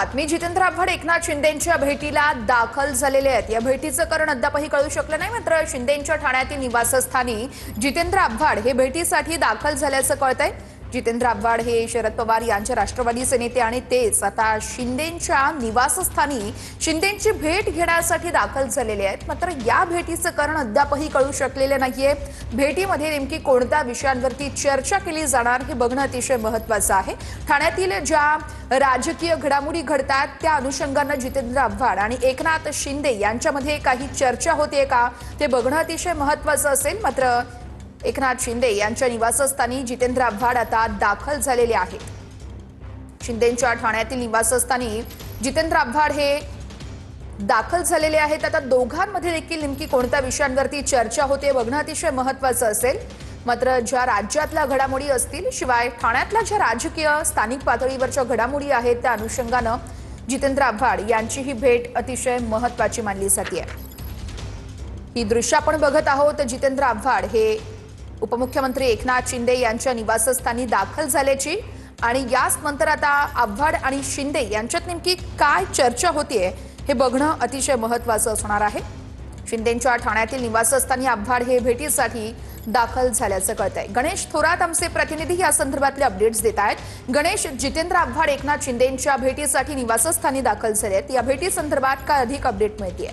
बातमी जितेंद्र आव्हाड एकनाथ शिंदेंच्या भेटीला दाखल झालेले आहेत। या भेटीचं कारण अद्यापही कळू शकलं नाही, मात्र शिंदेंच्या ठाण्यातील निवासस्थानी जितेंद्र आव्हाड हे भेटीसाठी दाखल झाल्याचं कळतंय। जितेंद्र आव्हाड हे शरद पवार यांचे राष्ट्रवादीचे नेते आणि तेच आता शिंदेंच्या निवासस्थानी शिंदेंची भेट घेण्यासाठी दाखल झालेले आहेत। मात्र या भेटीचं कारण अद्यापही कळू शकलेलं नाहीये। भेटीमध्ये नेमकी कोणत्या विषयांवरती चर्चा केली जाणार हे बघणं अतिशय महत्त्वाचं आहे। ठाण्यातील ज्या राजकीय घडामोडी घडतात त्या अनुषंगाने जितेंद्र आव्हाड आणि एकनाथ शिंदे यांच्यामध्ये काही चर्चा होते का ते बघणं अतिशय महत्त्वाचं असेल। मात्र एकनाथ शिंदे यांच्या निवासस्थानी जितेंद्र आव्हाड आता दाखल झालेले आहेत। शिंदेंच्या ठाण्यातील निवासस्थानी जितेंद्र आव्हाड हे दाखल झालेले आहेत। आता दोघांमध्ये देखील नेमकी कोणत्या विषयांवरती चर्चा होते बघणं अतिशय महत्त्वाचं असेल। मात्र ज्या राज्यातल्या घडामोडी असतील शिवाय ठाण्यातल्या ज्या राजकीय स्थानिक पातळीवरच्या घडामोडी आहेत त्या अनुषंगाने जितेंद्र आव्हाड यांची ही भेट अतिशय महत्त्वाची मानली जाते। ही दृश्य आपण बघत आहोत। जितेंद्र आव्हाड हे उपमुख्यमंत्री एकनाथ शिंदे यांच्या निवासस्थानी दाखल झाल्याची आणि याच नंतर आता आव्हाड आणि शिंदे यांच्यात नेमकी काय चर्चा होतीये हे बघणं अतिशय महत्त्वाचं असणार आहे। शिंदेंच्या ठाण्यातील निवासस्थानी आव्हाड हे भेटीसाठी दाखल झाल्याचं कळतंय। गणेश थोरात आमचे प्रतिनिधी या संदर्भातले अपडेट्स देत आहेत। गणेश, जितेंद्र आव्हाड एकनाथ शिंदेंच्या भेटीसाठी निवासस्थानी दाखल झालेत, या भेटी संदर्भात काय अधिक अपडेट मिळतेय?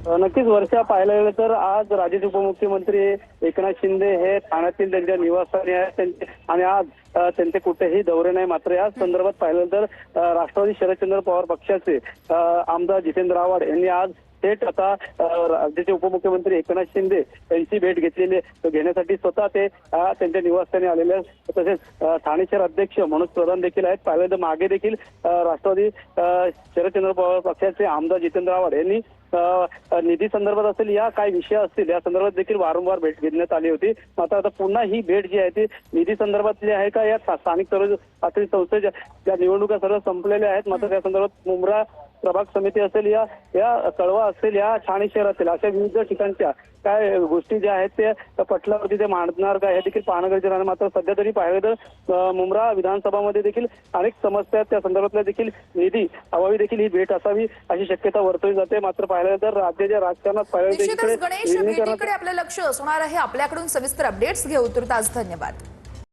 नक्कीच वर्षा, पाहायला गेलं तर आज राज्याचे उपमुख्यमंत्री एकनाथ शिंदे हे ठाण्यातील त्यांच्या निवासस्थानी आहेत आणि आज त्यांचे कुठेही दौरे नाही। मात्र या संदर्भात पाहिलं तर राष्ट्रवादी शरदचंद्र पवार पक्षाचे आमदार जितेंद्र आव्हाड यांनी आज थेट आता राज्याचे उपमुख्यमंत्री एकनाथ शिंदे यांची भेट घेण्यासाठी स्वतः ते त्यांच्या निवासस्थानी आलेले आहेत। तसेच ठाणे शहर अध्यक्ष मनोज प्रधान देखील आहेत। पाहिलं तर मागे देखील राष्ट्रवादी शरदचंद्र पवार पक्षाचे आमदार जितेंद्र आव्हाड यांनी निधी संदर्भात असेल या काही विषय असतील या संदर्भात देखील वारंवार भेट घेण्यात आली होती। मात्र आता पुन्हा ही भेट जी आहे ती निधी संदर्भातली आहे का या स्थानिक पातळी संस्थेच्या ज्या निवडणुका सर्व संपलेल्या आहेत। मात्र त्या संदर्भात मुंब्रा प्रभाग समिती असेल या कळवा असेल या ठाणे शहर असेल अशा विविध ठिकाणच्या काय गोष्टी ज्या आहेत ते पटलावरती ते मांडणार का हे देखील पाहणं गरजेचं आहे। मात्र सध्या तरी पाहिलं तर मुंब्रा विधानसभामध्ये देखील अनेक समस्या आहेत, त्या संदर्भातल्या देखील निधी अभावी देखील ही भेट असावी अशी शक्यता वर्तवली जाते। मात्र पाहिलं तर राज्याच्या राजकारणात गणेश भेटीकडे आपलं लक्ष असणार आहे। आपल्याकडून सविस्तर अपडेट्स घेऊ, तुर्तास धन्यवाद।